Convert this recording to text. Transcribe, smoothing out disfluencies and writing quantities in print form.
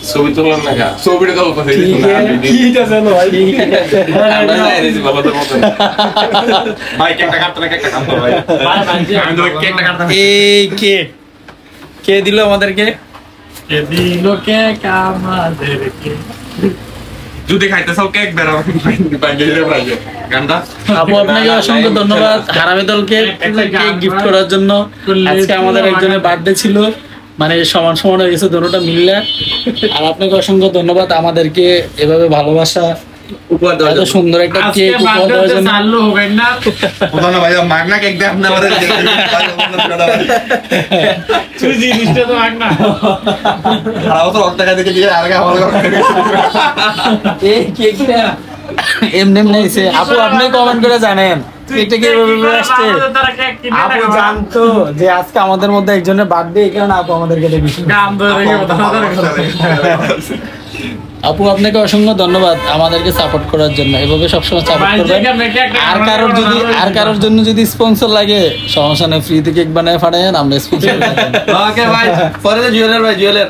ছবি তোলার না গা ছবিটা তো কথা ঠিক আছে ভাই আমরা যাইছি ভালো তো মত ভাই কেকটা কাটতে না কেকটা কাটতে ভাই আমি তো কেকটা কাটতাম এই কে দিল আমাদেরকে কে দিল কেক আমাদেরকে যদি খাইতে চাও কেক বেরাও বাইরে রে ভাই গান্ডা আপু আপনাকে অসংখ্য ধন্যবাদ হারামি দলকে কেক গিফট করার জন্য আজকে আমাদের একজনের বার্থডে ছিল মানে সমান সমান হয়ে গেছে দুটোটা মিললে আর আপনাকে অসংখ্য ধন্যবাদ আমাদেরকে এভাবে ভালোবাসা উপহার দাও এত সুন্দর একটা কেক উপহার দেওয়ার জন্য চালু হবেন না প্রধান ভাই মাগনা কেক দে আপনি আমাদের তুই জিনিসটা তো মাগনা খারাপ তো টাকা দেখে দিয়ে আর আগে আমার এই কেকটা এমনি এমনি এসে আপু আপনি কমেন্ট করে জানেন কেকটা কিভাবে আসছে আপু জানতো যে আজকে আমাদের মধ্যে একজনের বার্থডে এই কারণে আপু আমাদেরকে ডেকেছে গান ধরে আপু আপনাকে অসংখ্য ধন্যবাদ আমাদেরকে সাপোর্ট করার জন্য এভাবে সবসময় সাপোর্ট করবেন আর কারোর জন্য যদি স্পন্সর লাগে সমস্যা নেই ফ্রি থেকে কেক বানায় পাঠায়েন আমরা স্পন্সর ওকে ভাই পরে জুয়েলার ভাই জুয়েলার